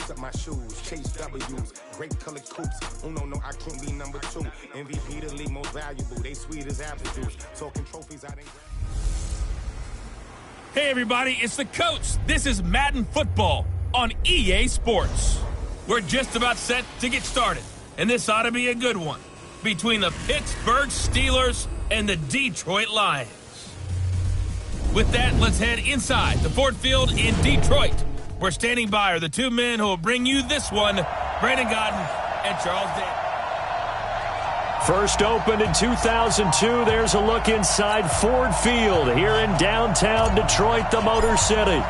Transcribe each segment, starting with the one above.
lace up my shoes, chase W's, great color coops. Oh no, I can't be number 2. MVP the league, most valuable. They sweet as apple juice. Talking trophies, I didn't. Hey everybody, it's the coach. This is Madden Football on EA Sports. We're just about set to get started, and this ought to be a good one between the Pittsburgh Steelers and the Detroit Lions. With that, let's head inside the Ford Field in Detroit. We're standing by are the two men who will bring you this one, Brandon Godden and Charles Davis. First opened in 2002, there's a look inside Ford Field here in downtown Detroit, the Motor City.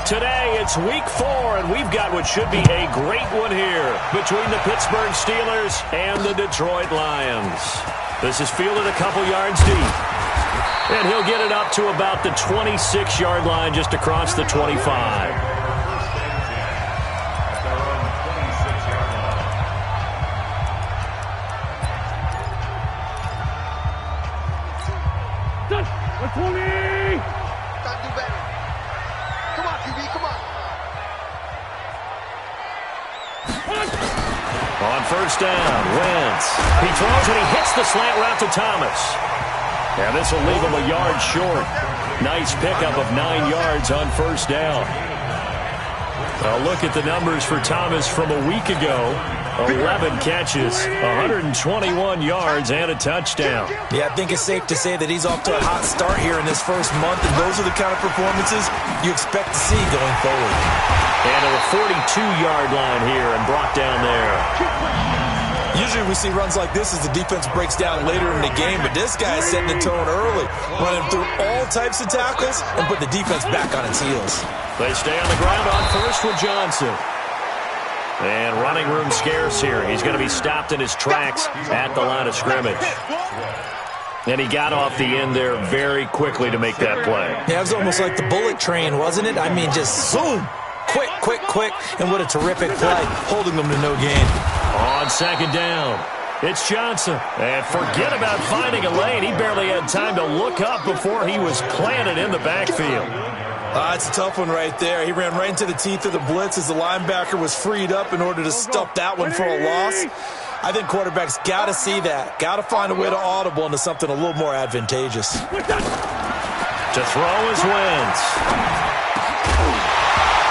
Today, it's week 4, and we've got what should be a great one here between the Pittsburgh Steelers and the Detroit Lions. This is fielded a couple yards deep, and he'll get it up to about the 26-yard line just across the 25. On first down, Wentz. He throws and he hits the slant route to Thomas. And this will leave him a yard short. Nice pickup of 9 yards on first down. A look at the numbers for Thomas from a week ago. 11 catches, 121 yards, and a touchdown. Yeah, I think it's safe to say that he's off to a hot start here in this first month, and those are the kind of performances you expect to see going forward. And to the 42-yard line here and brought down there. Usually we see runs like this as the defense breaks down later in the game, but this guy is setting the tone early, running through all types of tackles and put the defense back on its heels. They stay on the ground on first with Johnson. And running room scarce here. He's going to be stopped in his tracks at the line of scrimmage. And he got off the end there very quickly to make that play. Yeah, it was almost like the bullet train, wasn't it? I mean, just zoom. Quick, and what a terrific play, holding them to no gain. On second down, it's Johnson. And forget about finding a lane. He barely had time to look up before he was planted in the backfield. It's a tough one right there. He ran right into the teeth of the blitz as the linebacker was freed up in order to stuff that one for a loss. I think quarterbacks got to see that. Got to find a way to audible into something a little more advantageous. To throw is Wentz.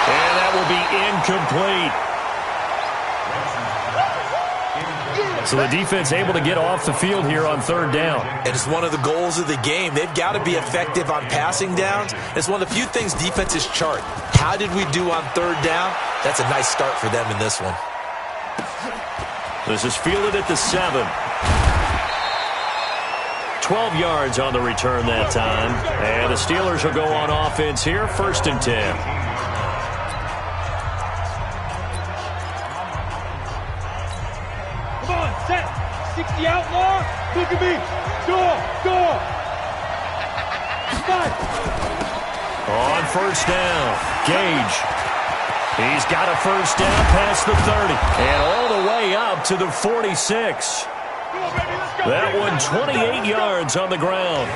And that will be incomplete. So the defense able to get off the field here on third down. And it's one of the goals of the game. They've got to be effective on passing downs. It's one of the few things defenses chart. How did we do on third down? That's a nice start for them in this one. This is fielded at the 7. 12 yards on the return that time. And the Steelers will go on offense here, 1st and 10. The outlaw, look at me, door. On first down, Gage. He's got a first down past the 30 and all the way up to the 46. That one 28 yards on the ground.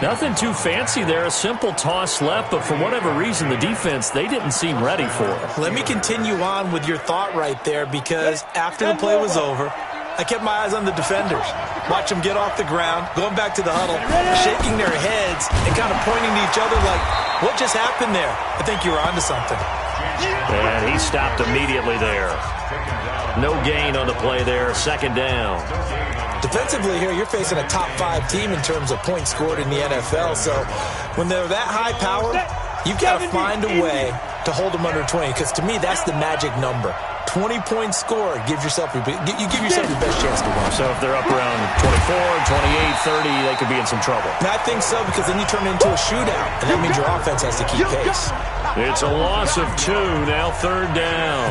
Nothing too fancy there, a simple toss left, but for whatever reason, the defense, they didn't seem ready for it. Let me continue on with your thought right there, because after the play was over, I kept my eyes on the defenders. Watch them get off the ground, going back to the huddle, shaking their heads and kind of pointing to each other like, what just happened there? I think you were onto something. And he stopped immediately there. No gain on the play there, 2nd down. Defensively here, you're facing a top 5 team in terms of points scored in the NFL. So when they're that high powered, you've got to find a way to hold them under 20, because to me, that's the magic number. 20-point score gives yourself your best chance to win. So if they're up around 24, 28, 30, they could be in some trouble. And I think so, because then you turn it into a shootout, and that means your offense has to keep pace. It's a loss of 2, now 3rd down.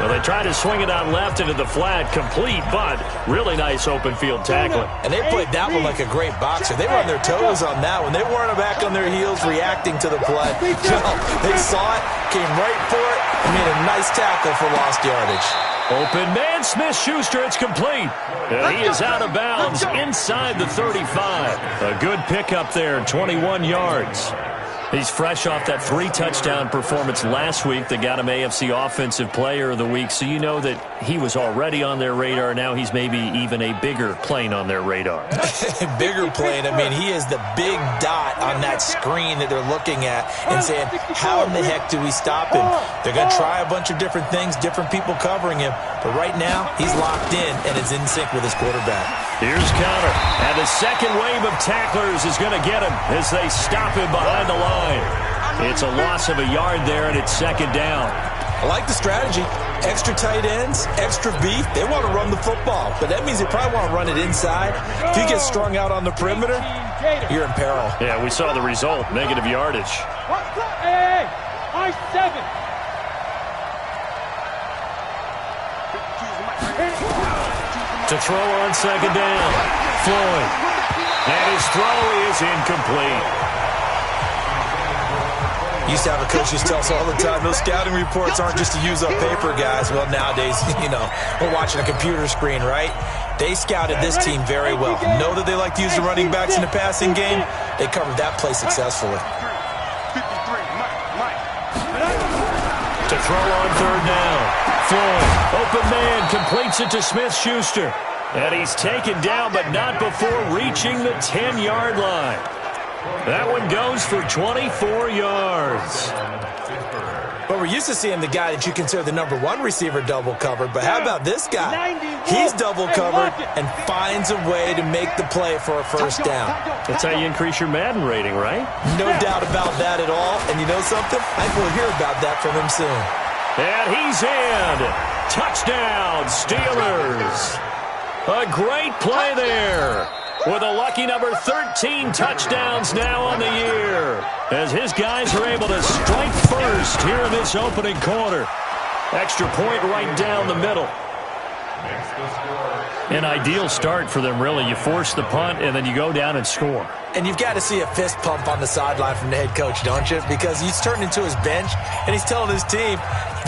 Well, they tried to swing it out left into the flat, complete, but really nice open field tackling. And they played that one like a great boxer. They were on their toes on that one. They weren't back on their heels reacting to the play. No, they saw it, came right for it, and made a nice tackle for lost yardage. Open man, Smith-Schuster, it's complete. He is out of bounds inside the 35. A good pickup there, 21 yards. He's fresh off that 3-touchdown performance last week that got him AFC Offensive Player of the Week, so you know that he was already on their radar. Now he's maybe even a bigger plane on their radar. Bigger plane. I mean, he is the big dot on that screen that they're looking at and saying, how in the heck do we stop him? They're going to try a bunch of different things, different people covering him, but right now he's locked in and is in sync with his quarterback. Here's Connor, and the second wave of tacklers is going to get him as they stop him behind the line. It's a loss of a yard there, and it's second down. I like the strategy. Extra tight ends, extra beef. They want to run the football, but that means they probably want to run it inside. If you get strung out on the perimeter, you're in peril. Yeah, we saw the result, negative yardage. Hey, I-7. To throw on second down, Floyd. And his throw is incomplete. Used to have a coach used to tell us all the time, those scouting reports aren't just to use up paper, guys. Well, nowadays, we're watching a computer screen, right? They scouted this team very well. Know that they like to use the running backs in the passing game. They covered that play successfully. To throw on third down, Floyd, open man, completes it to Smith-Schuster. And he's taken down, but not before reaching the 10-yard line. That one goes for 24 yards. But we're used to seeing the guy that you consider the number one receiver double covered. But how about this guy? He's double covered and finds a way to make the play for a first down. That's how you increase your Madden rating, right? No doubt about that at all. And you know something? I think we'll hear about that from him soon. And he's in. Touchdown, Steelers. A great play there. With a lucky number 13 touchdowns now on the year, as his guys are able to strike first here in this opening quarter. Extra point right down the middle. An ideal start for them, really. You force the punt, and then you go down and score. And you've got to see a fist pump on the sideline from the head coach, don't you? Because he's turned into his bench, and he's telling his team,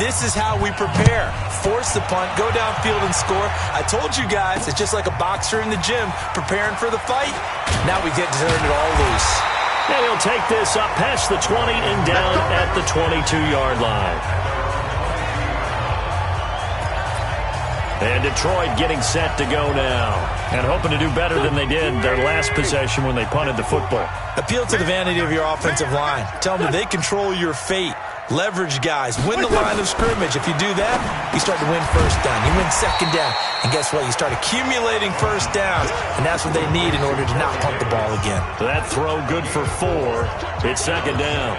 this is how we prepare. Force the punt, go downfield and score. I told you guys, it's just like a boxer in the gym preparing for the fight. Now we get to turn it all loose. And he'll take this up past the 20 and down at the 22-yard line. And Detroit getting set to go now. And hoping to do better than they did their last possession when they punted the football. Appeal to the vanity of your offensive line. Tell them that they control your fate. Leverage guys. Win the line of scrimmage. If you do that, you start to win first down. You win second down. And guess what? You start accumulating first downs. And that's what they need in order to not punt the ball again. That throw good for 4. It's second down.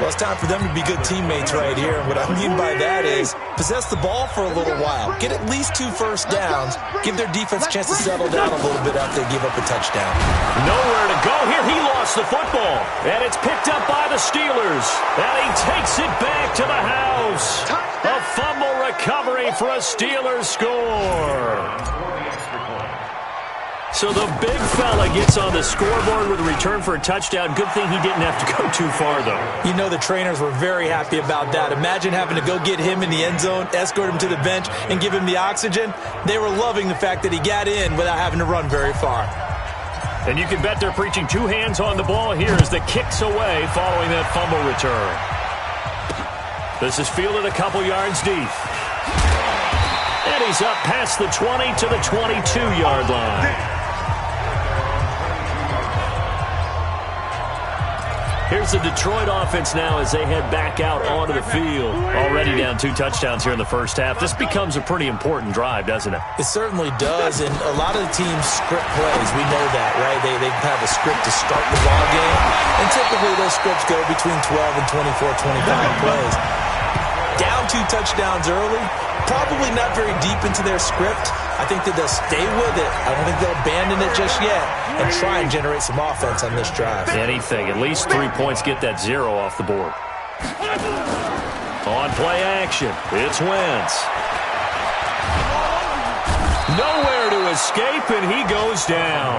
Well, it's time for them to be good teammates right here. And what I mean by that is possess the ball for a little while. Get at least 2 first downs. Give their defense a chance to settle down a little bit after they give up a touchdown. Nowhere to go here. He lost the football. And it's picked up by the Steelers. And he takes it back to the house. A fumble recovery for a Steelers score. So the big fella gets on the scoreboard with a return for a touchdown. Good thing he didn't have to go too far, though. You know the trainers were very happy about that. Imagine having to go get him in the end zone, escort him to the bench, and give him the oxygen. They were loving the fact that he got in without having to run very far. And you can bet they're preaching 2 hands on the ball here as the kick's away following that fumble return. This is fielded a couple yards deep. And he's up past the 20 to the 22-yard line. Here's the Detroit offense now as they head back out onto the field. Already down 2 touchdowns here in the first half. This becomes a pretty important drive, doesn't it? It certainly does, and a lot of the teams script plays. We know that, right? They have a script to start the ball game, and typically those scripts go between 12 and 24, 25 plays. Down 2 touchdowns early, probably not very deep into their script. I think that they'll stay with it. I don't think they'll abandon it just yet and try and generate some offense on this drive. Anything. At least 3 points get that 0 off the board. On play action, it's Wentz. Nowhere to escape, and he goes down.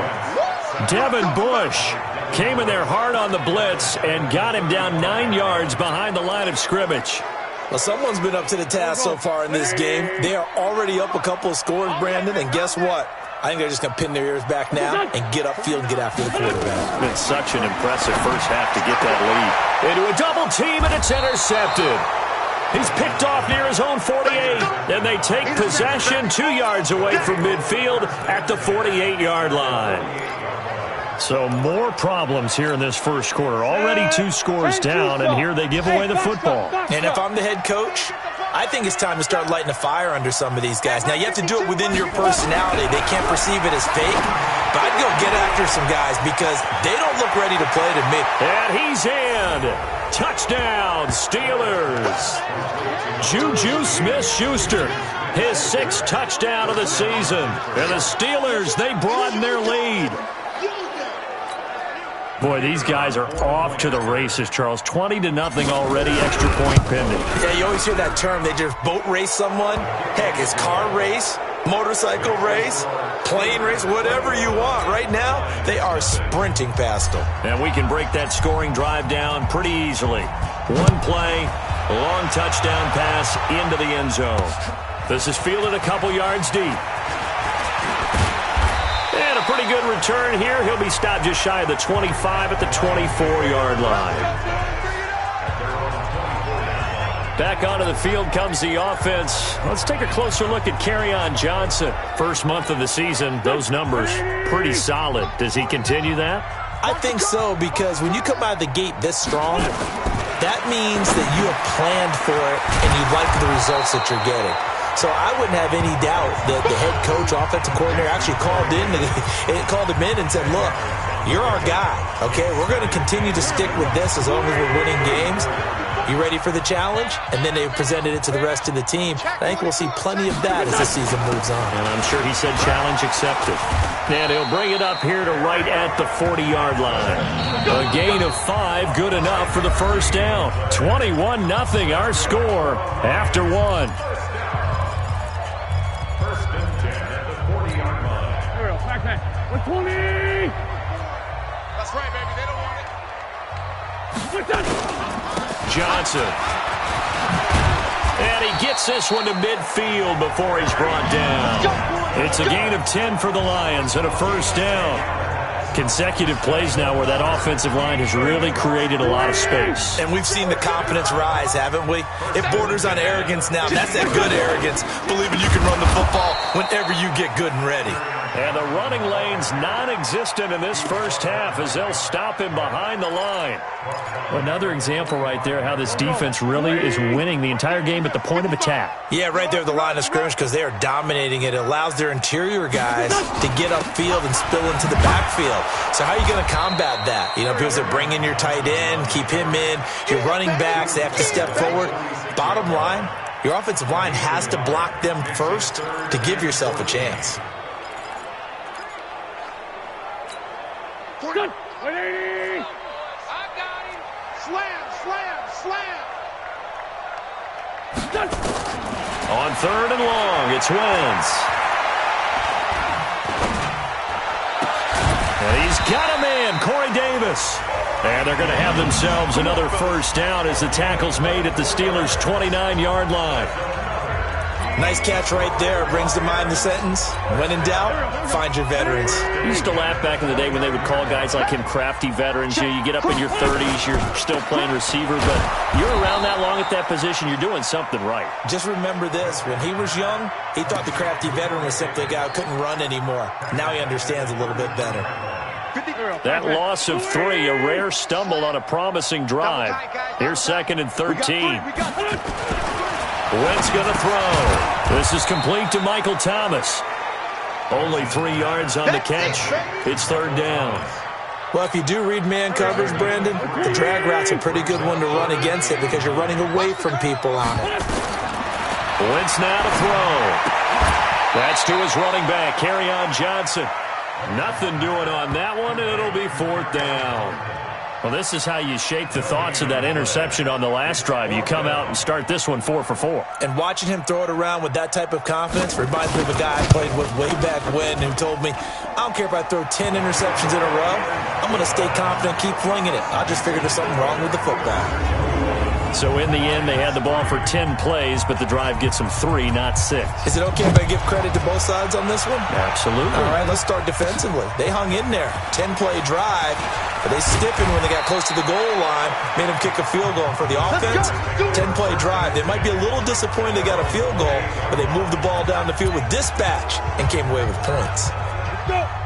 Devin Bush came in there hard on the blitz and got him down 9 yards behind the line of scrimmage. Well, someone's been up to the task so far in this game. They are already up a couple of scores, Brandon, and guess what? I think they're just going to pin their ears back now and get upfield and get after the quarterback. It's been such an impressive first half to get that lead. Into a double team, and it's intercepted. He's picked off near his own 48, and they take possession 2 yards away from midfield at the 48-yard line. So more problems here in this first quarter. Already 2 scores down, and here they give away the football. And if I'm the head coach, I think it's time to start lighting a fire under some of these guys. Now, you have to do it within your personality. They can't perceive it as fake. But I'd go get after some guys because they don't look ready to play to me. And he's in. Touchdown, Steelers. Juju Smith-Schuster, his 6th touchdown of the season. And the Steelers, they broaden their lead. Boy, these guys are off to the races, Charles. 20-0 already, extra point pending. Yeah, you always hear that term. They just boat race someone. Heck, it's car race, motorcycle race, plane race, whatever you want. Right now, they are sprinting past them. And we can break that scoring drive down pretty easily. One play, long touchdown pass into the end zone. This is fielded a couple yards deep. And a pretty good return here. He'll be stopped just shy of the 25 at the 24-yard line. Back onto the field comes the offense. Let's take a closer look at Kerryon Johnson. First month of the season, those numbers pretty solid. Does he continue that? I think so, because when you come out of the gate this strong, that means that you have planned for it and you like the results that you're getting. So I wouldn't have any doubt that the head coach, offensive coordinator, actually called him in and said, look, you're our guy, okay? We're going to continue to stick with this as long as we're winning games. You ready for the challenge? And then they presented it to the rest of the team. I think we'll see plenty of that as the season moves on. And I'm sure he said challenge accepted. And he'll bring it up here to right at the 40-yard line. A gain of 5, good enough for the first down. 21-0, our score after 1. That's right, baby. They don't want it. Johnson. And he gets this one to midfield before he's brought down. It's a gain of 10 for the Lions and a first down. Consecutive plays now where that offensive line has really created a lot of space. And we've seen the confidence rise, haven't we? It borders on arrogance now. That's that good arrogance, believing you can run the football whenever you get good and ready. And the running lane's non-existent in this first half as they'll stop him behind the line. Another example right there how this defense really is winning the entire game at the point of attack. Yeah, right there at the line of scrimmage because they are dominating it. It allows their interior guys to get upfield and spill into the backfield. So how are you going to combat that? You know, because they're bringing your tight end, keep him in. Your running backs, they have to step forward. Bottom line, your offensive line has to block them first to give yourself a chance. Good. 180. I got him. Slam, slam, slam. On 3rd and long, it's Wentz. And he's got a man, Corey Davis. And they're going to have themselves another first down as the tackle's made at the Steelers' 29-yard line. Nice catch right there. Brings to mind the sentence, when in doubt, find your veterans. I used to laugh back in the day when they would call guys like him crafty veterans. You get up in your 30s, you're still playing receiver, but you're around that long at that position, you're doing something right. Just remember this. When he was young, he thought the crafty veteran was simply a guy who couldn't run anymore. Now he understands a little bit better. That loss of 3, a rare stumble on a promising drive. Here's 2nd and 13. Wentz going to throw. This is complete to Michael Thomas. Only 3 yards on the catch. It's 3rd down. Well, if you do read man coverage, Brandon, the drag route's a pretty good one to run against it because you're running away from people on it. Wentz now to throw. That's to his running back, Kerryon Johnson. Nothing doing on that one, and it'll be 4th down. Well, this is how you shake the thoughts of that interception on the last drive. You come out and start this one 4 for 4. And watching him throw it around with that type of confidence reminds me of a guy I played with way back when who told me, I don't care if I throw 10 interceptions in a row. I'm going to stay confident, keep flinging it. I just figured there's something wrong with the football. So in the end, they had the ball for 10 plays, but the drive gets them 3, not 6. Is it okay if I give credit to both sides on this one? Absolutely. All right, let's start defensively. They hung in there. 10-play drive, but they stiffened when they got close to the goal line, made them kick a field goal. And for the offense, 10-play drive. They might be a little disappointed they got a field goal, but they moved the ball down the field with dispatch and came away with points.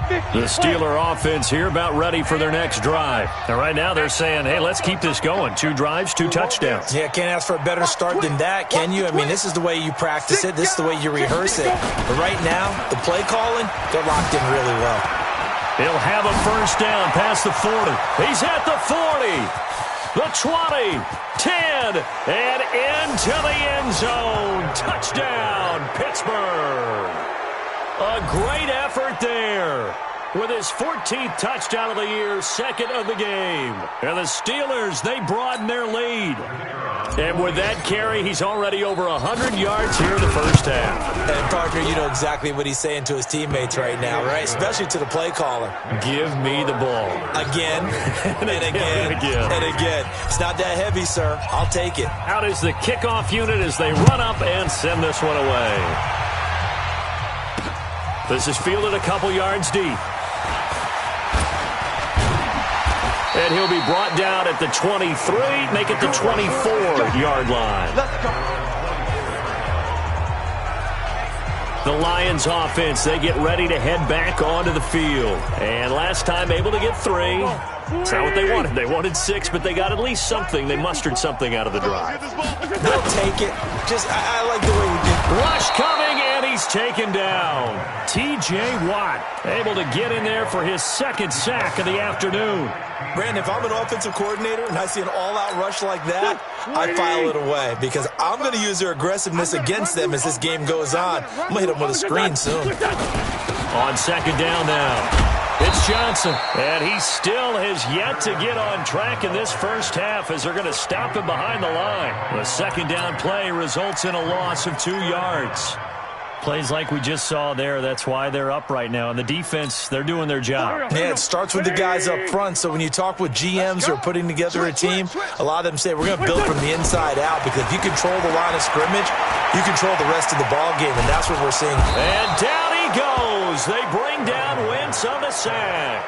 The Steeler offense here about ready for their next drive. And right now they're saying, hey, let's keep this going. 2 drives, 2 touchdowns. Yeah, can't ask for a better start than that, can you? I mean, this is the way you practice it. This is the way you rehearse it. But right now, the play calling, they're locked in really well. He'll have a first down past the 40. He's at the 40, the 20, 10, and into the end zone. Touchdown, Pittsburgh. A great effort there with his 14th touchdown of the year, 2nd of the game. And the Steelers, they broaden their lead. And with that carry, he's already over 100 yards here in the first half. And, partner, you know exactly what he's saying to his teammates right now, right? Especially to the play caller. Give me the ball. Again, and again, and again. It's not that heavy, sir. I'll take it. Out is the kickoff unit as they run up and send this one away. This is fielded a couple yards deep. And he'll be brought down at the 23, make it the 24-yard line. The Lions offense, they get ready to head back onto the field. And last time able to get 3. It's not what they wanted. They wanted 6, but they got at least something. They mustered something out of the drive. They'll take it. I like the way you did. Rush coming, and he's taken down. T.J. Watt able to get in there for his 2nd sack of the afternoon. Brandon, if I'm an offensive coordinator and I see an all-out rush like that, I file it away because I'm going to use their aggressiveness against them as this game goes on. I'm going to hit them with a screen soon. On 2nd down now. It's Johnson, and he still has yet to get on track in this first half as they're going to stop him behind the line. The 2nd down play results in a loss of 2 yards. Plays like we just saw there, that's why they're up right now. And the defense, they're doing their job. Yeah, it starts with the guys up front. So when you talk with GMs who are putting together a team, a lot of them say, we're going to build from the inside out. Because if you control the line of scrimmage, you control the rest of the ball game. And that's what we're seeing. And down he goes. They bring down Wentz on the sack.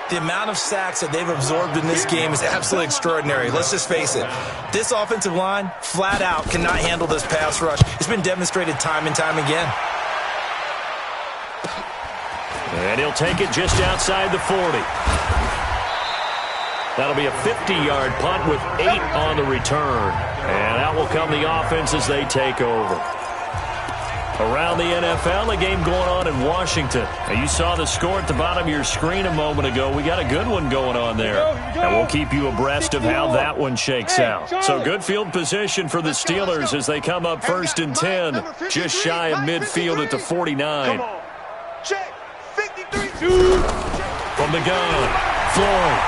The amount of sacks that they've absorbed in this game is absolutely extraordinary. Let's just face it. This offensive line, flat out, cannot handle this pass rush. It's been demonstrated time and time again. And he'll take it just outside the 40. That'll be a 50-yard punt with 8 on the return. And out will come the offense as they take over. Around the NFL, a game going on in Washington. Now, you saw the score at the bottom of your screen a moment ago. We got a good one going on there. And we'll keep you abreast of how that one shakes out. So good field position for the Steelers as they come up 1st and 10. Just shy of midfield at the 49. From the gun, Floyd.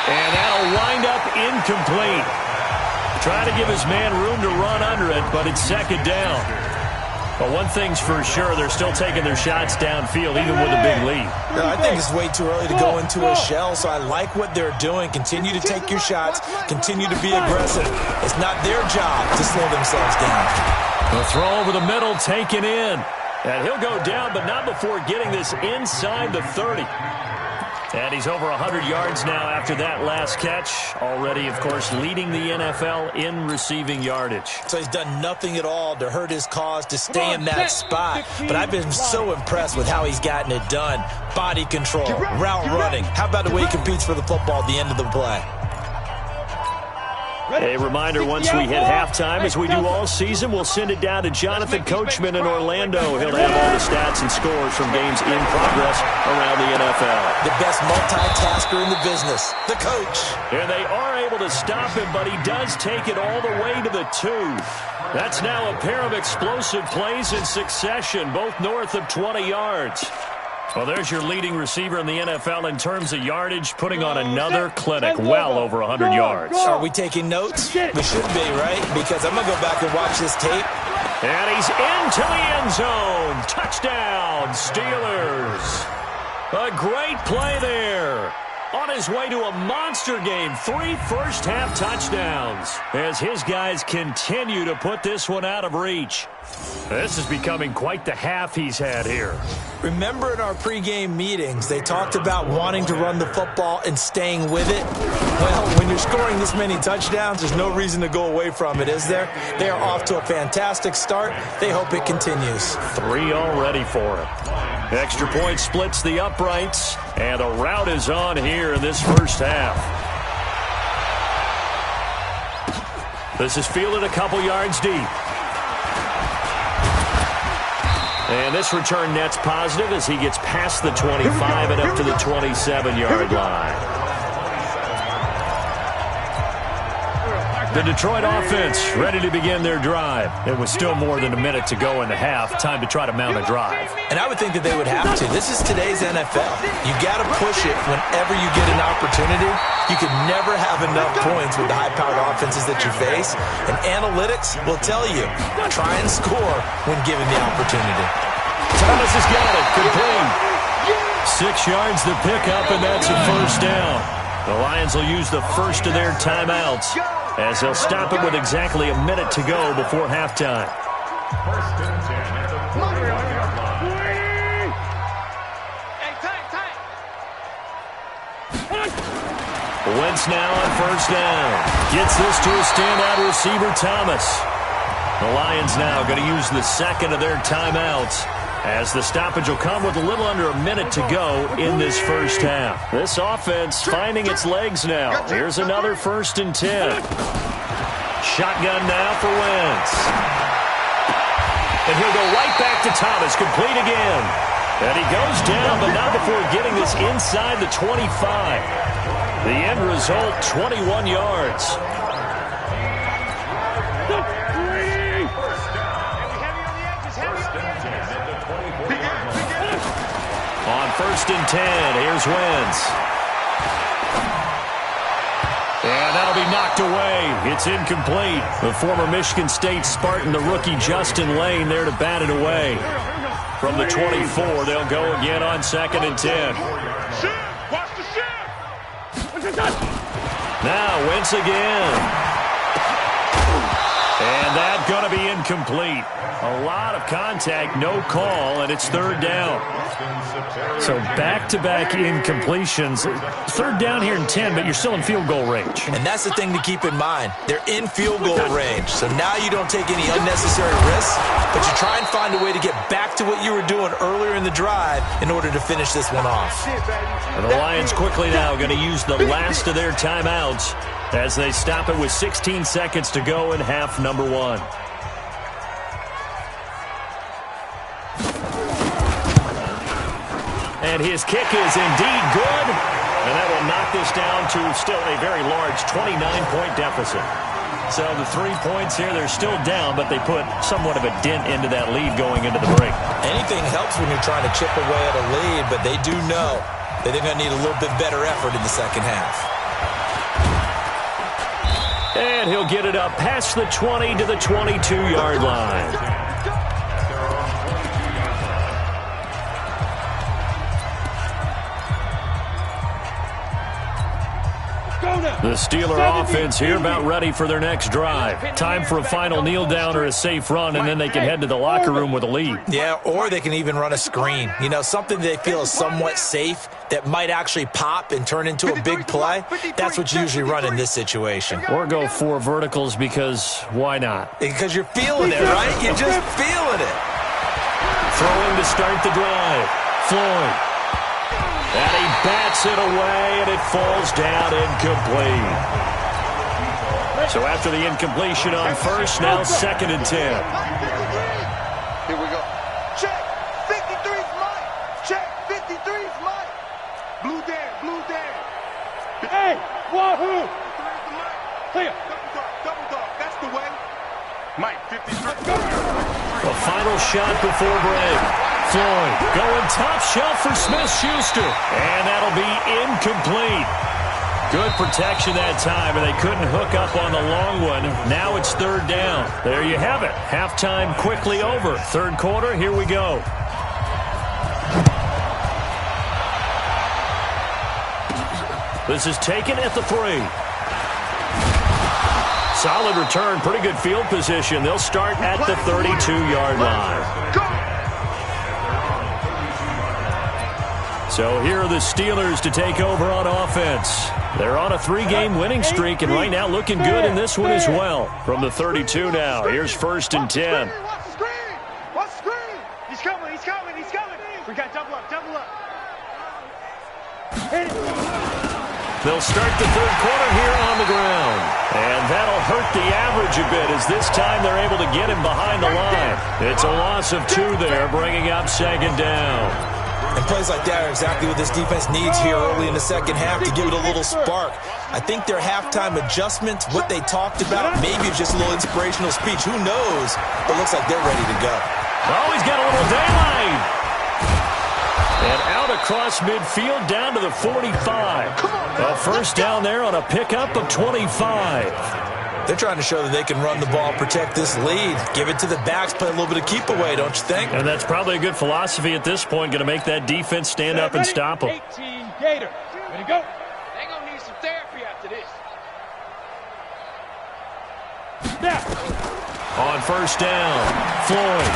And that'll wind up incomplete. Trying to give his man room to run under it, but it's 2nd down. But one thing's for sure, they're still taking their shots downfield, even with a big lead. I think it's way too early to go into a shell, so I like what they're doing. Continue to take your shots. Continue to be aggressive. It's not their job to slow themselves down. The throw over the middle taken in. And he'll go down, but not before getting this inside the 30. And he's over 100 yards now after that last catch. Already, of course, leading the NFL in receiving yardage. So he's done nothing at all to hurt his cause, to stay in that spot. But I've been so impressed with how he's gotten it done. Body control, route running. How about the way he competes for the football at the end of the play? A reminder, once we hit halftime, as we do all season, we'll send it down to Jonathan Coachman in Orlando. He'll have all the stats and scores from games in progress around the NFL. The best multitasker in the business, the coach. And they are able to stop him, but he does take it all the way to the 2. That's now a pair of explosive plays in succession, both north of 20 yards. Well, there's your leading receiver in the NFL in terms of yardage, putting on another clinic, well over 100 yards. Are we taking notes? We should be, right? Because I'm going to go back and watch this tape. And he's into the end zone. Touchdown, Steelers. A great play there. on his way to a monster game. 3 first-half touchdowns as his guys continue to put this one out of reach. This is becoming quite the half he's had here. Remember in our pregame meetings, they talked about wanting to run the football and staying with it? Well, when you're scoring this many touchdowns, there's no reason to go away from it, is there? They are off to a fantastic start. They hope it continues. 3 already for him. Extra point splits the uprights, and the route is on here in this first half. This is fielded a couple yards deep. And this return net's positive as he gets past the 25 and up to the 27-yard line. The Detroit offense ready to begin their drive. It was still more than a minute to go in the half. Time to try to mount a drive. And I would think that they would have to. This is today's NFL. You got to push it whenever you get an opportunity. You can never have enough points with the high-powered offenses that you face. And analytics will tell you, try and score when given the opportunity. Thomas has got it. Complete. 6 yards to pick up, and that's a first down. The Lions will use the first of their timeouts as they'll stop it with exactly a minute to go before halftime. Wentz now on first down. Gets this to a standout receiver, Thomas. The Lions now going to use the second of their timeouts as the stoppage will come with a little under a minute to go in this first half. This offense finding its legs now. Here's another 1st and 10. Shotgun now for Wentz. And he'll go right back to Thomas, complete again. And he goes down, but not before getting this inside the 25. The end result, 21 yards. On 1st and 10, here's Wentz. And that'll be knocked away. It's incomplete. The former Michigan State Spartan, the rookie Justin Lane, there to bat it away. From the 24, they'll go again on 2nd and 10. Now Wentz again. And that's going to be incomplete. A lot of contact, no call, and it's 3rd down. So back-to-back incompletions. 3rd down here in 10, but you're still in field goal range. And that's the thing to keep in mind. They're in field goal range. So now you don't take any unnecessary risks, but you try and find a way to get back to what you were doing earlier in the drive in order to finish this one off. And the Lions quickly now going to use the last of their timeouts as they stop it with 16 seconds to go in half number 1. And his kick is indeed good. And that will knock this down to still a very large 29-point deficit. So the 3 points here, they're still down, but they put somewhat of a dent into that lead going into the break. Anything helps when you're trying to chip away at a lead, but they do know that they're going to need a little bit better effort in the second half. And he'll get it up past the 20 to the 22-yard line. The Steeler offense here about ready for their next drive. Time for a final kneel down or a safe run, and then they can head to the locker room with a lead. Yeah, or they can even run a screen. You know, something they feel is somewhat safe that might actually pop and turn into a big play. That's what you usually run in this situation. Or go 4 verticals because why not? Because you're feeling it, right? You're just feeling it. Throwing to start the drive. Floyd. And he bats it away, and it falls down incomplete. So after the incompletion on first, now 2nd and 10. Here we go. Check. 53's mine. Check. 53's mine. Blue Dan. Blue Dan. Hey, wahoo. 53's the Mike. Clear. Double dog. That's the way. Mike, 53. The final shot before break. Floyd going top shelf for Smith-Schuster. And that'll be incomplete. Good protection that time, and they couldn't hook up on the long one. Now it's 3rd down. There you have it. Halftime quickly over. 3rd quarter, here we go. This is taken at the 3. Solid return, pretty good field position. They'll start at the 32-yard line. So here are the Steelers to take over on offense. They're on a 3-game winning streak, and right now looking good in this one as well. From the 32 now, here's 1st and 10. Watch the screen! Watch the screen! He's coming, he's coming, he's coming! We got double up, double up. They'll start the 3rd quarter here on the ground. And that'll hurt the average a bit as this time they're able to get him behind the line. It's a loss of 2 there, bringing up 2nd down. And plays like that are exactly what this defense needs here early in the second half to give it a little spark. I think their halftime adjustments, what they talked about, maybe it's just a little inspirational speech. Who knows? But it looks like they're ready to go. Oh, he's got a little daylight. And out across midfield down to the 45. A 1st down there on a pickup of 25. They're trying to show that they can run the ball, protect this lead, give it to the backs, play a little bit of keep away, don't you think? And that's probably a good philosophy at this point, going to make that defense stand up and stop them. 18 Gator. Ready to go. They're going to need some therapy after this. On 1st down, Floyd.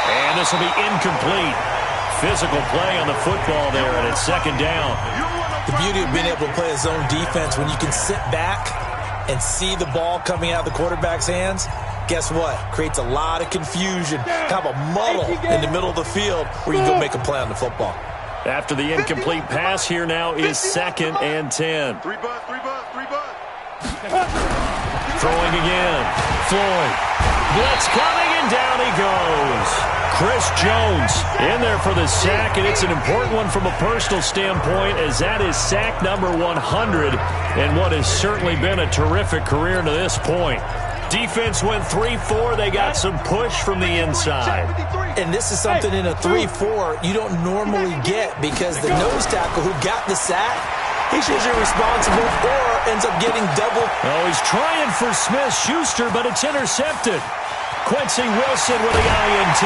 And this will be incomplete. Physical play on the football there, and it's 2nd down. The beauty of being able to play a zone defense, when you can sit back and see the ball coming out of the quarterback's hands, guess what? Creates a lot of confusion, kind of a muddle in the middle of the field where you can go make a play on the football. After the incomplete pass, here now is 2nd and 10. 3 bus, 3 bus, 3 bus. Throwing again. Floyd. Blitz coming, and down he goes. Chris Jones in there for the sack, and it's an important one from a personal standpoint, as that is sack number 100 in what has certainly been a terrific career to this point. Defense went 3-4. They got some push from the inside. And this is something in a 3-4 you don't normally get, because the nose tackle who got the sack, he's usually responsible or ends up getting double. Oh, he's trying for Smith-Schuster, but it's intercepted. Quincy Wilson with the INT.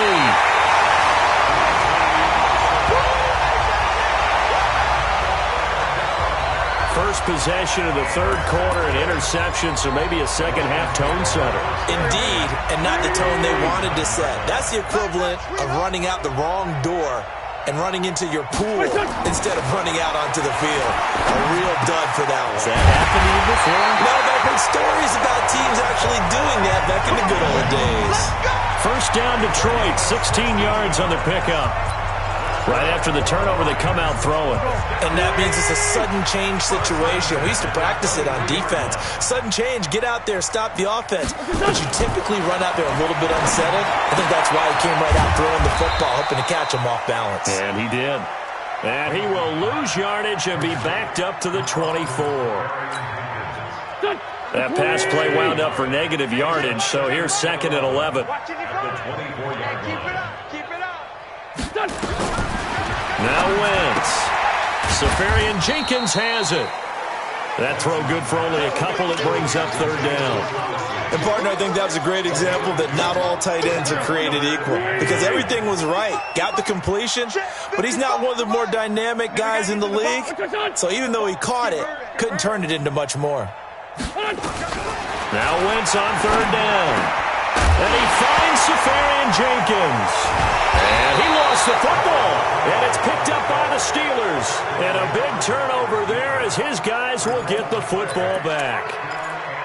First possession of the 3rd quarter, an interception, so maybe a second-half tone setter. Indeed, and not the tone they wanted to set. That's the equivalent of running out the wrong door and running into your pool instead of running out onto the field. A real dud for that one. Has that happened to you before? No, but I've heard stories about teams actually doing that back in the good old days. 1st down, Detroit, 16 yards on the pickup. Right after the turnover, they come out throwing. And that means it's a sudden change situation. We used to practice it on defense. Sudden change, get out there, stop the offense. But you typically run out there a little bit unsettled. I think that's why he came right out throwing the football, hoping to catch him off balance. And he did. And he will lose yardage and be backed up to the 24. That pass play wound up for negative yardage, so here's 2nd and 11. Now Wentz. Safarian Jenkins has it. That throw good for only a couple. It brings up 3rd down. And, partner, I think that was a great example that not all tight ends are created equal, because everything was right. Got the completion, but he's not one of the more dynamic guys in the league. So even though he caught it, couldn't turn it into much more. Now Wentz on 3rd down. And he finds Safarian Jenkins. And he lost the football. And it's picked up by the Steelers. And a big turnover there as his guys will get the football back.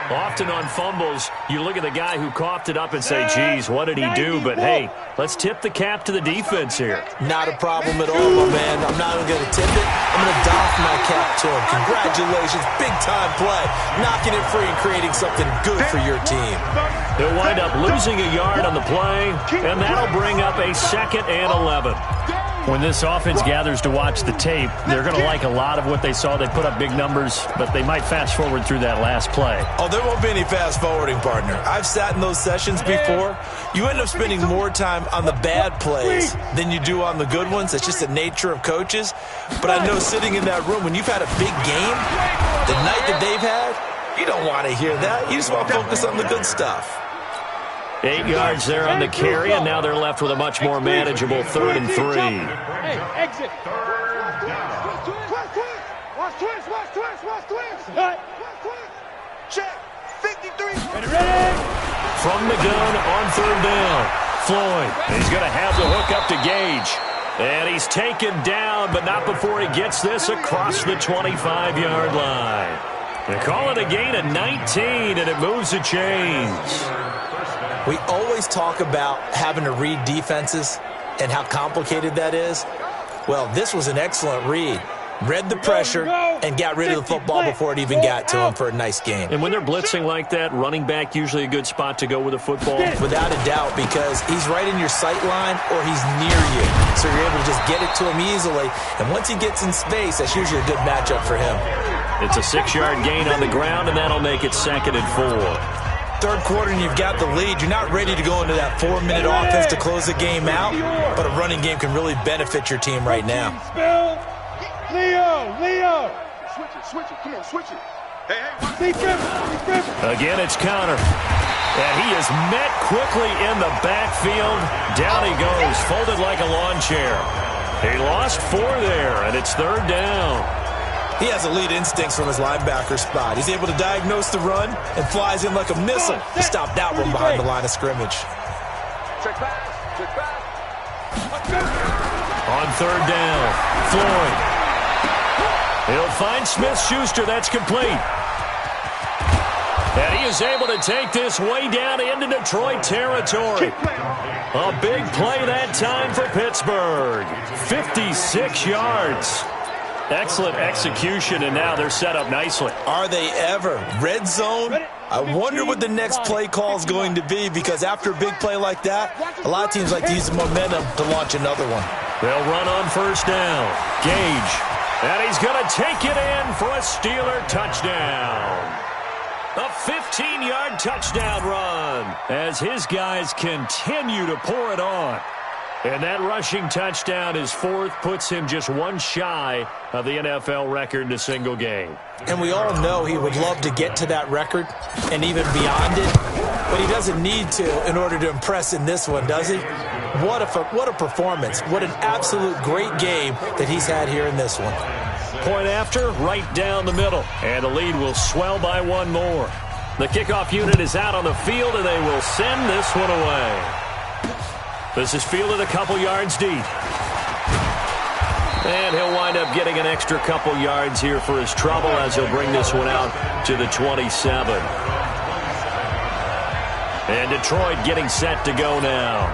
Often on fumbles, you look at the guy who coughed it up and say, geez, what did he do? But, hey, let's tip the cap to the defense here. Not a problem at all, my man. I'm not even going to tip it. I'm going to doff my cap to him. Congratulations. Big-time play. Knocking it free and creating something good for your team. He'll wind up losing a yard on the play, and that'll bring up a 2nd and 11. When this offense gathers to watch the tape, they're going to like a lot of what they saw. They put up big numbers, but they might fast forward through that last play. Oh, there won't be any fast forwarding, partner. I've sat in those sessions before. You end up spending more time on the bad plays than you do on the good ones. It's just the nature of coaches. But I know sitting in that room, when you've had a big game, the night that they've had, you don't want to hear that. You just want to focus on the good stuff. 8 yards there on the carry, and now they're left with a much more manageable 3rd and 3. Hey, exit. Watch twist. Check. 53. From the gun on third down. Floyd. He's going to have the hook up to Gage. And he's taken down, but not before he gets this across the 25-yard line. They call it a gain of 19, and it moves the chains. We always talk about having to read defenses and how complicated that is. Well, this was an excellent read. Read the pressure and got rid of the football before it even got to him for a nice gain. And when they're blitzing like that, running back usually a good spot to go with the football? Without a doubt, because he's right in your sight line or he's near you. So you're able to just get it to him easily. And once he gets in space, that's usually a good matchup for him. It's a 6-yard gain on the ground, and that'll make it 2nd and 4. Third quarter and you've got the lead. You're not ready to go into that 4-minute offense to close the game out, but a running game can really benefit your team right now. Leo. Switch it. Come on, switch it. Hey. Again, it's Connor. And he is met quickly in the backfield. Down he goes, folded like a lawn chair. He lost 4 there, and it's 3rd down. He has elite instincts from his linebacker spot. He's able to diagnose the run and flies in like a missile to stop that one behind the line of scrimmage. Check back. On 3rd down, Floyd. He'll find Smith-Schuster. That's complete. And he is able to take this way down into Detroit territory. A big play that time for Pittsburgh. 56 yards. Excellent execution, and now they're set up nicely. Are they ever? Red zone? I wonder what the next play call is going to be, because after a big play like that, a lot of teams like to use the momentum to launch another one. They'll run on 1st down. Gage. And he's going to take it in for a Steeler touchdown. A 15-yard touchdown run as his guys continue to pour it on. And that rushing touchdown is 4th, puts him just 1 shy of the NFL record in a single game. And we all know he would love to get to that record and even beyond it, but he doesn't need to in order to impress in this one, does he? What a performance. What an absolute great game that he's had here in this one. Point after, right down the middle. And the lead will swell by 1 more. The kickoff unit is out on the field, and they will send this one away. This is fielded a couple yards deep. And he'll wind up getting an extra couple yards here for his trouble as he'll bring this one out to the 27. And Detroit getting set to go now.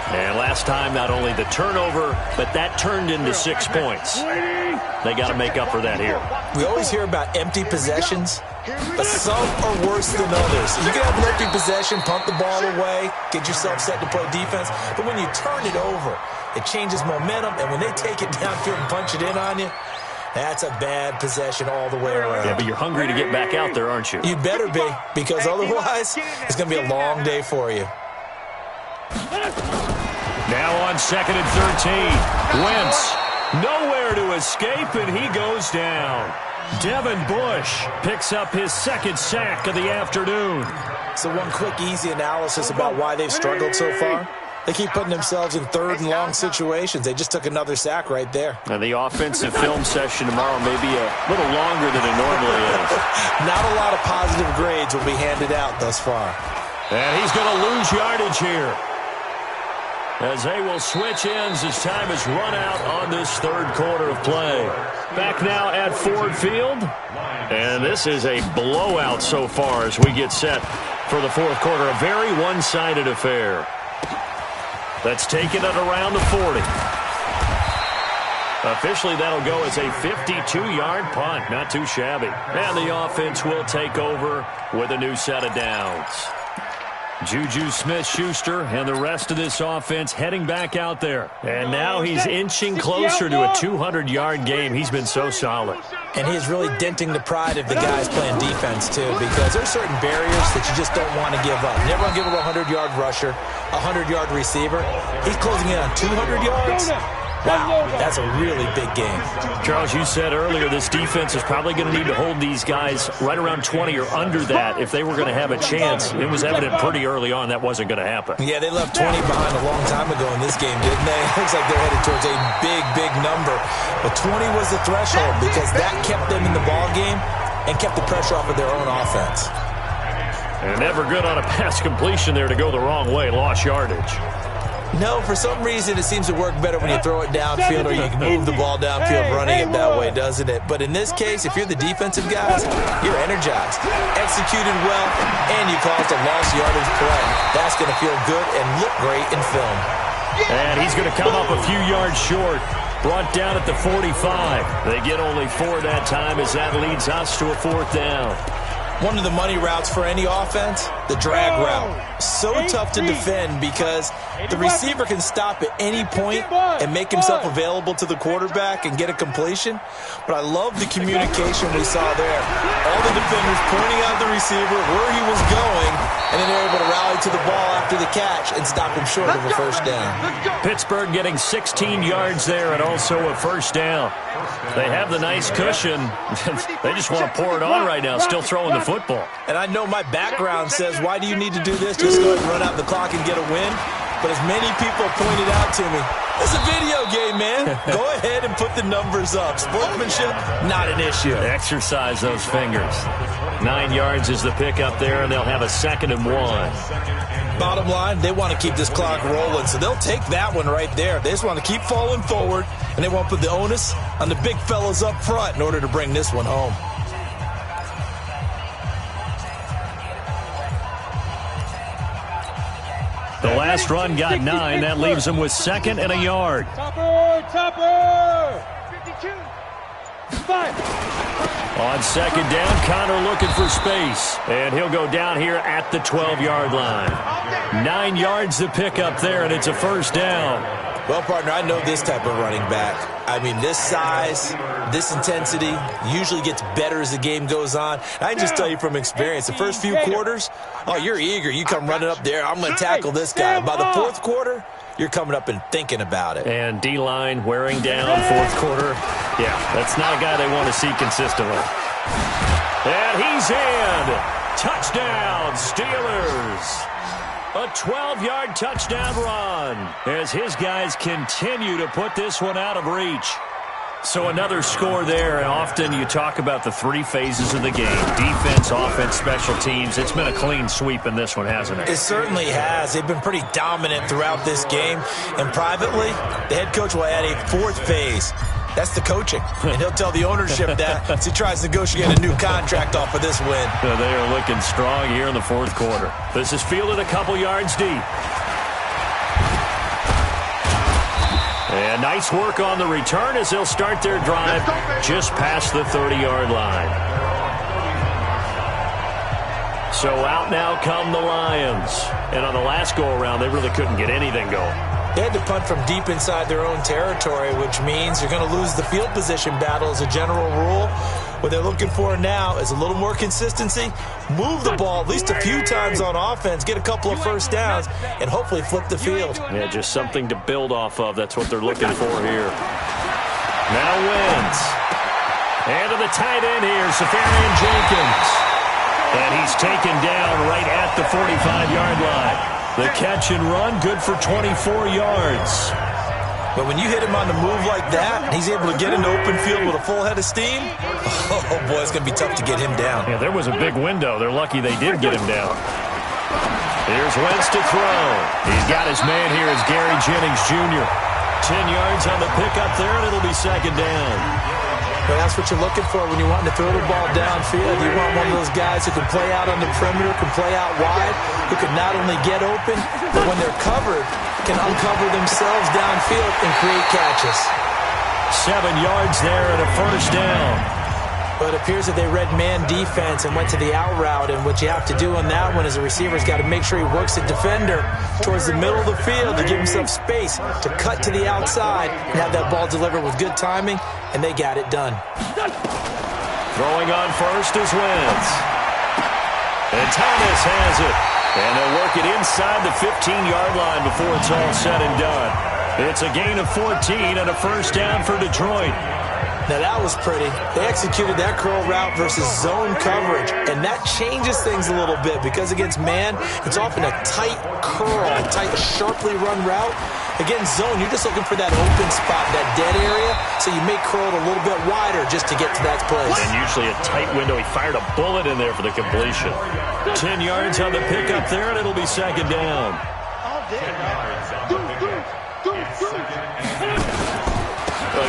And last time, not only the turnover, but that turned into 6 points. They got to make up for that here. We always hear about empty possessions, but some are worse than others. You can have an empty possession, pump the ball away, get yourself set to play defense, but when you turn it over, it changes momentum, and when they take it downfield and punch it in on you, that's a bad possession all the way around. Yeah, but you're hungry to get back out there, aren't you? You better be, because otherwise, it's going to be a long day for you. Now on 2nd and 13. Wentz, nowhere to escape, and he goes down. Devin Bush picks up his 2nd sack of the afternoon. So one quick, easy analysis about why they've struggled so far. They keep putting themselves in 3rd and long situations. They just took another sack right there. And the offensive film session tomorrow may be a little longer than it normally is. Not a lot of positive grades will be handed out thus far. And he's going to lose yardage here, as they will switch ends as time is run out on this 3rd quarter of play. Back now at Ford Field. And this is a blowout so far as we get set for the 4th quarter. A very one-sided affair. That's taken it around the 40. Officially, that'll go as a 52-yard punt. Not too shabby. And the offense will take over with a new set of downs. Juju Smith-Schuster and the rest of this offense heading back out there. And now he's inching closer to a 200-yard game. He's been so solid. And he's really denting the pride of the guys playing defense, too, because there's certain barriers that you just don't want to give up. You never want to give up a 100-yard rusher, a 100-yard receiver. He's closing in on 200 yards. Wow, that's a really big game. Charles, you said earlier this defense is probably going to need to hold these guys right around 20 or under that if they were going to have a chance. It was evident pretty early on that wasn't going to happen. Yeah, they left 20 behind a long time ago in this game, didn't they? It looks like they're headed towards a big, big number. But 20 was the threshold because that kept them in the ball game and kept the pressure off of their own offense. And never good on a pass completion there to go the wrong way. Lost yardage. No, for some reason, it seems to work better when you throw it downfield or you can move the ball downfield running it that way, doesn't it? But in this case, if you're the defensive guys, you're energized, executed well, and you caused a lost yardage play. That's going to feel good and look great in film. And he's going to come up a few yards short. Brought down at the 45. They get only 4 that time as that leads us to a 4th down. One of the money routes for any offense, the drag route. So tough to defend because the receiver can stop at any point and make himself available to the quarterback and get a completion. But I love the communication we saw there. All the defenders pointing out the receiver where he was going, and then they're able to rally to the ball after the catch and stop him short of a first down. Pittsburgh getting 16 yards there and also a first down. They have the nice cushion. They just want to pour it on right now, still throwing the football. And I know my background says, why do you need to do this? Just go ahead and run out the clock and get a win. But as many people pointed out to me, it's a video game, man. Go ahead and put the numbers up. Sportsmanship, not an issue. Exercise those fingers. 9 yards is the pickup there, and they'll have a 2nd and 1. Bottom line, they want to keep this clock rolling, so they'll take that one right there. They just want to keep falling forward, and they want to put the onus on the big fellas up front in order to bring this one home. The last run got 9. That leaves them with 2nd and a yard. Topper! 52. 5. On 2nd down, Connor looking for space. And he'll go down here at the 12-yard line. 9 yards to pick up there, and it's a first down. Well, partner, I know this type of running back. I mean, this size, this intensity usually gets better as the game goes on. And I just tell you from experience, the first few quarters, oh, you're eager. You come running up there, I'm going to tackle this guy. By the 4th quarter, you're coming up and thinking about it. And D-line wearing down 4th quarter. Yeah, that's not a guy they want to see consistently. And he's in. Touchdown, Steelers. A 12-yard touchdown run as his guys continue to put this one out of reach. So another score there, and often you talk about the 3 phases of the game. Defense, offense, special teams. It's been a clean sweep in this one, hasn't it? It certainly has. They've been pretty dominant throughout this game. And privately, the head coach will add a 4th phase. That's the coaching. And he'll tell the ownership that as he tries to negotiate a new contract off of this win. They are looking strong here in the 4th quarter. This is fielded a couple yards deep. And nice work on the return as they'll start their drive just past the 30-yard line. So out now come the Lions. And on the last go-around, they really couldn't get anything going. They had to punt from deep inside their own territory, which means you're going to lose the field position battle as a general rule. What they're looking for now is a little more consistency, move the ball at least a few times on offense, get a couple of first downs, and hopefully flip the field. Yeah, just something to build off of. That's what they're looking for here. Now Wentz. And to the tight end here, Safarian Jenkins. And he's taken down right at the 45-yard line. The catch and run, good for 24 yards. But when you hit him on the move like that, and he's able to get into open field with a full head of steam, oh boy, it's going to be tough to get him down. Yeah, there was a big window. They're lucky they did get him down. Here's Wentz to throw. He's got his man here as Gary Jennings Jr. 10 yards on the pickup there, and it'll be 2nd down. But that's what you're looking for when you want to throw the ball downfield. You want one of those guys who can play out on the perimeter, can play out wide, who can not only get open, but when they're covered, can uncover themselves downfield and create catches. 7 yards there and a first down. But it appears that they read man defense and went to the out route. And what you have to do on that one is the receiver's got to make sure he works the defender towards the middle of the field to give himself space to cut to the outside and have that ball delivered with good timing, and they got it done. Throwing on first is Wentz. And Thomas has it. And they'll work it inside the 15-yard line before it's all said and done. It's a gain of 14 and a first down for Detroit. Now that was pretty. They executed that curl route versus zone coverage, and that changes things a little bit because against man, it's often a tight curl, a tight, sharply run route. Against zone, you're just looking for that open spot, that dead area, so you may curl it a little bit wider just to get to that place. And usually a tight window. He fired a bullet in there for the completion. 10 yards on the pickup there, and it'll be second down.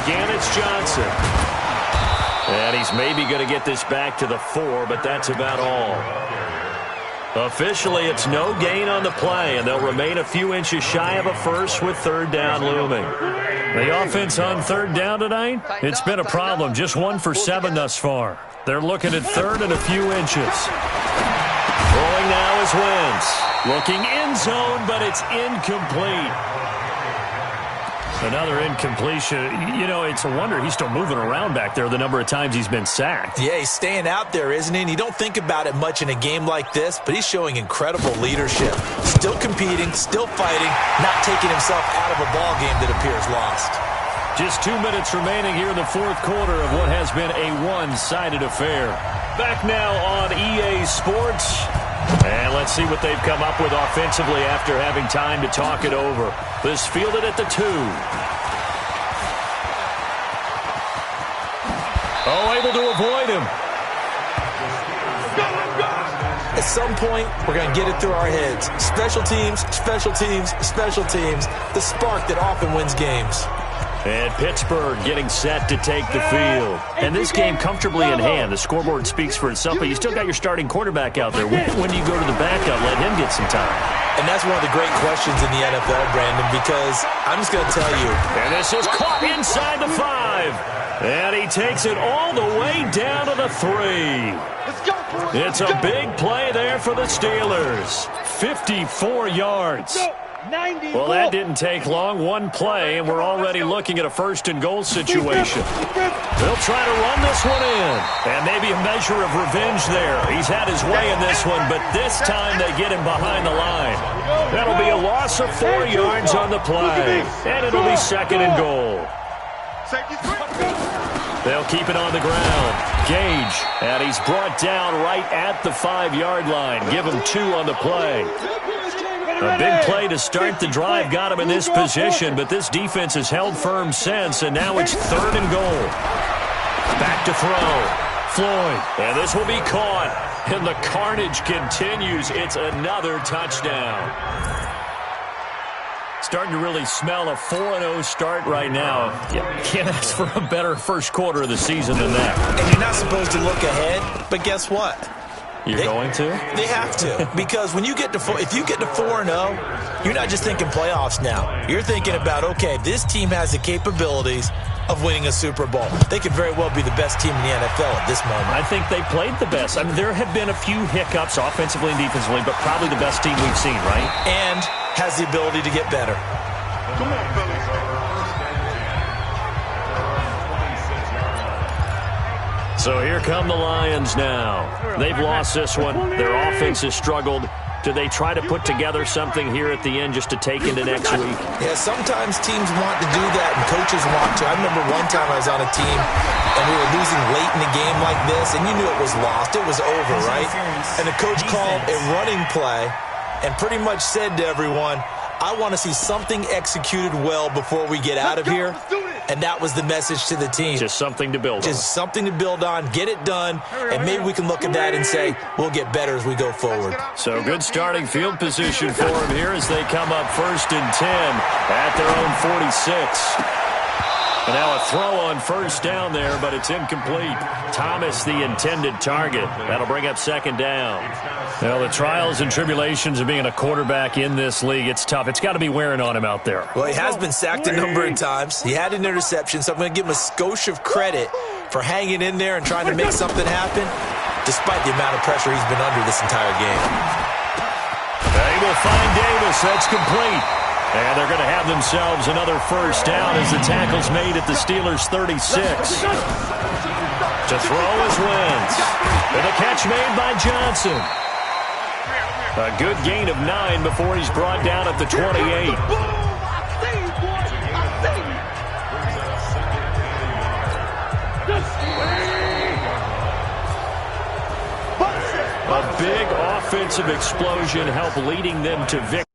Again, it's Johnson. And he's maybe going to get this back to the 4, but that's about all. Officially, it's no gain on the play, and they'll remain a few inches shy of a first with third down looming. The offense on third down tonight, it's been a problem. Just 1 for 7 thus far. They're looking at third and a few inches. Throwing now is Wentz. Looking end zone, but it's incomplete. Another incompletion. You know, it's a wonder he's still moving around back there the number of times he's been sacked. Yeah, he's staying out there, isn't he? And you don't think about it much in a game like this, but he's showing incredible leadership. Still competing, still fighting, not taking himself out of a ball game that appears lost. Just 2 minutes remaining here in the fourth quarter of what has been a one-sided affair. Back now on EA Sports. And let's see what they've come up with offensively after having time to talk it over. This fielded at the 2. Oh, able to avoid him. At some point, we're going to get it through our heads. Special teams, special teams, special teams. The spark that often wins games. And Pittsburgh getting set to take the field. And this game comfortably in hand. The scoreboard speaks for itself, but you still got your starting quarterback out there. When do you go to the backup, let him get some time? And that's one of the great questions in the NFL, Brandon, because I'm just going to tell you. And this is caught inside the 5. And he takes it all the way down to the 3. It's a big play there for the Steelers. 54 yards. Well, that didn't take long. One play, and we're already looking at a first-and-goal situation. They'll try to run this one in. And maybe a measure of revenge there. He's had his way in this one, but this time they get him behind the line. That'll be a loss of 4 yards on the play. And it'll be second and goal. They'll keep it on the ground. Gage, and he's brought down right at the 5-yard line. Give him 2 on the play. A big play to start the drive got him in this position, but this defense has held firm since, and now it's third and goal. Back to throw. Floyd, and this will be caught, and the carnage continues. It's another touchdown. Starting to really smell a 4-0 start right now. You can't ask for a better first quarter of the season than that. And you're not supposed to look ahead, but guess what? You're going to? They have to, because when you get to if you get to 4-0, you're not just thinking playoffs now. You're thinking about, okay, this team has the capabilities of winning a Super Bowl. They could very well be the best team in the NFL at this moment. I think they played the best. I mean, there have been a few hiccups offensively and defensively, but probably the best team we've seen, right? And has the ability to get better. Come on, fellas. So here come the Lions now. They've lost this one. Their offense has struggled. Do they try to put together something here at the end just to take into next week? Yeah, sometimes teams want to do that and coaches want to. I remember one time I was on a team and we were losing late in a game like this, and you knew it was lost. It was over, right? And the coach called a running play and pretty much said to everyone, I want to see something executed well before we get out of here. And that was the message to the team. Just something to build on. Just something to build on, get it done, and maybe we can look at that and say, we'll get better as we go forward. So good starting field position for them here as they come up 1st and 10 at their own 46. And now a throw on first down there, but it's incomplete. Thomas, the intended target. That'll bring up second down. Well, the trials and tribulations of being a quarterback in this league, it's tough. It's got to be wearing on him out there. Well, he has been sacked a number of times. He had an interception, so I'm going to give him a skosh of credit for hanging in there and trying to make something happen, despite the amount of pressure he's been under this entire game. They will find Davis. That's complete. And they're going to have themselves another first down as the tackle's made at the Steelers' 36. To throw is Wentz. And the catch made by Johnson. A good gain of 9 before he's brought down at the 28. A big offensive explosion helped leading them to victory.